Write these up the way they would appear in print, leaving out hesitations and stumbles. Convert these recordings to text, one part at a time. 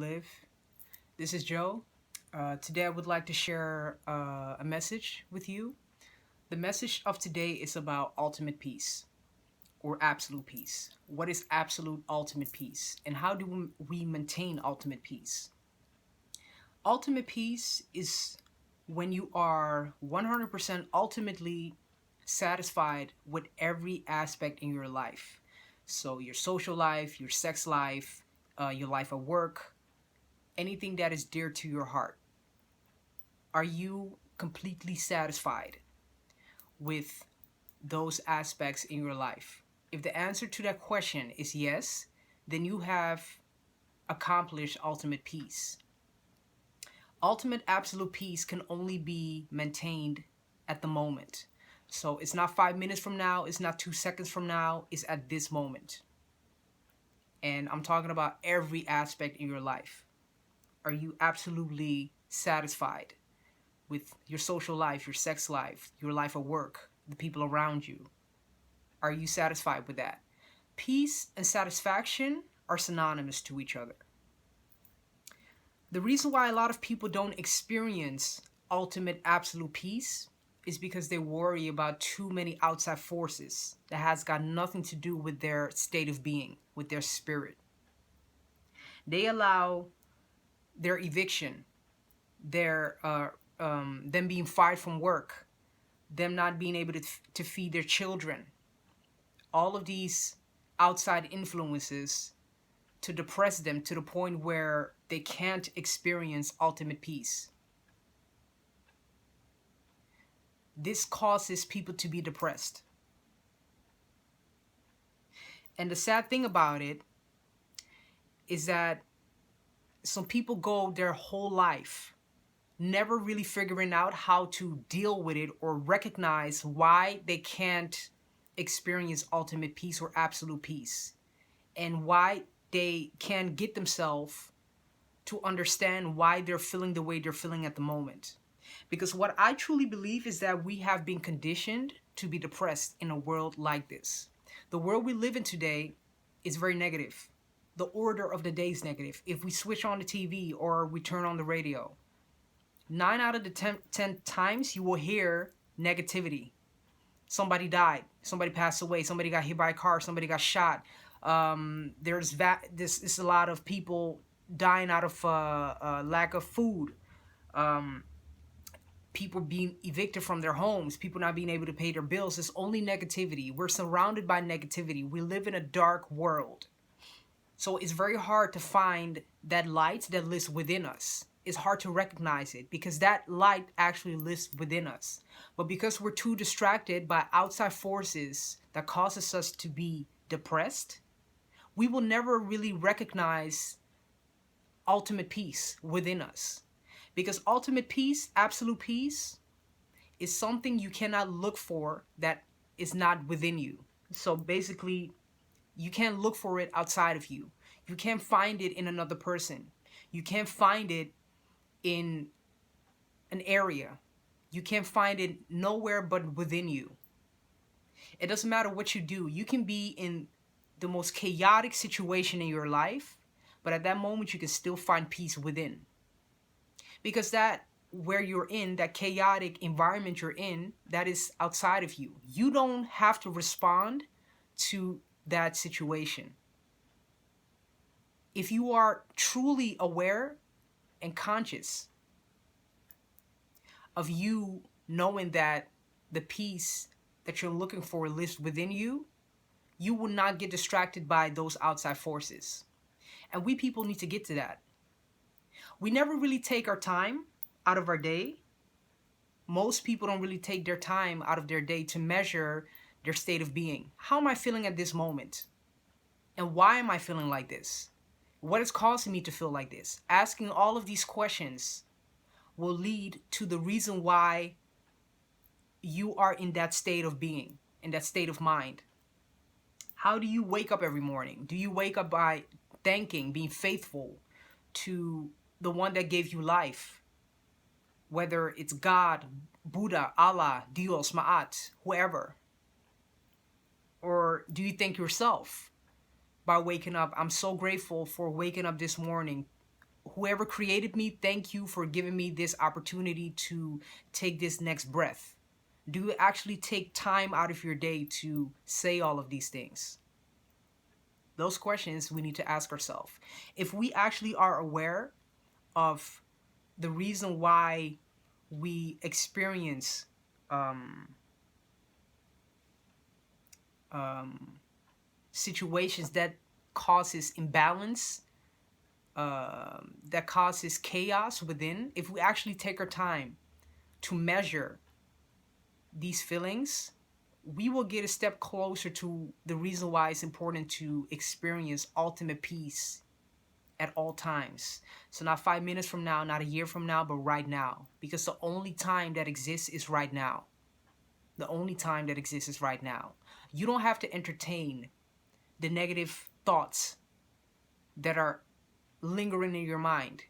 Live. This is Joe. Today I would like to share a message with you. The message of today is about ultimate peace or absolute peace. What is absolute ultimate peace? And how do we maintain ultimate peace? Ultimate peace is when you are 100% ultimately satisfied with every aspect in your life. So, your social life, your sex life, your life at work, anything that is dear to your heart. Are you completely satisfied with those aspects in your life? If the answer to that question is yes, then you have accomplished ultimate peace. Ultimate absolute peace can only be maintained at the moment. So it's not 5 minutes from now, it's not 2 seconds from now, it's at this moment. And I'm talking about every aspect in your life. Are you absolutely satisfied with your social life, your sex life, your life at work, the people around you? Are you satisfied with that? Peace and satisfaction are synonymous to each other. The reason why a lot of people don't experience ultimate absolute peace is because they worry about too many outside forces that has got nothing to do with their state of being, with their spirit. They allow their eviction, their them being fired from work, them not being able to feed their children, all of these outside influences to depress them to the point where they can't experience ultimate peace. This causes people to be depressed. And the sad thing about it is that some people go their whole life never really figuring out how to deal with it or recognize why they can't experience ultimate peace or absolute peace, and why they can't get themselves to understand why they're feeling the way they're feeling at the moment. Because what I truly believe is that we have been conditioned to be depressed in a world like this. The world we live in today is very negative. The order of the day is negative. If we switch on the TV or we turn on the radio, 9 out of the 10 times you will hear negativity. Somebody died, somebody passed away, somebody got hit by a car, somebody got shot. This a lot of people dying out of lack of food. People being evicted from their homes, people not being able to pay their bills. It's only negativity. We're surrounded by negativity. We live in a dark world. So it's very hard to find that light that lives within us. It's hard to recognize it because that light actually lives within us. But because we're too distracted by outside forces that causes us to be depressed, we will never really recognize ultimate peace within us. Because ultimate peace, absolute peace, is something you cannot look for that is not within you. So basically, you can't look for it outside of you. You can't find it in another person. You can't find it in an area. You can't find it nowhere but within you. It doesn't matter what you do. You can be in the most chaotic situation in your life, but at that moment you can still find peace within. Because that where you're in, that chaotic environment you're in, that is outside of you. You don't have to respond to that situation. If you are truly aware and conscious of you knowing that the peace that you're looking for lives within you, you will not get distracted by those outside forces. And we people need to get to that. We never really take our time out of our day. Most people don't really take their time out of their day to measure their state of being. How am I feeling at this moment? And why am I feeling like this? What is causing me to feel like this? Asking all of these questions will lead to the reason why you are in that state of being, in that state of mind. How do you wake up every morning? Do you wake up by thanking, being faithful to the one that gave you life? Whether it's God, Buddha, Allah, Dios, Ma'at, whoever. Or do you thank yourself by waking up? I'm so grateful for waking up this morning Whoever created me, thank you for giving me this opportunity to take this next breath. Do you actually take time out of your day to say all of these things? Those questions we need to ask ourselves. If we actually are aware of the reason why we experience situations that causes imbalance, that causes chaos within, if we actually take our time to measure these feelings, we will get a step closer to the reason why it's important to experience ultimate peace at all times. So not 5 minutes from now, not a year from now, but right now. Because the only time that exists is right now. The only time that exists is right now. You don't have to entertain the negative thoughts that are lingering in your mind.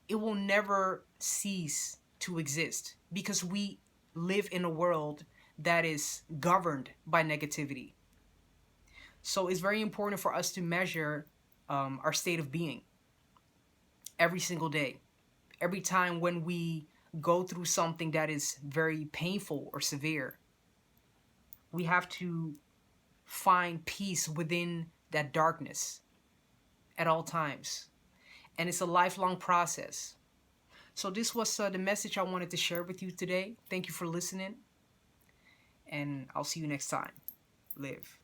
It will never cease to exist because we live in a world that is governed by negativity. So it's very important for us to measure our state of being every single day. Every time when we go through something that is very painful or severe, we have to find peace within that darkness at all times. And it's a lifelong process. So this was the message I wanted to share with you today. Thank you for listening. And I'll see you next time. Live.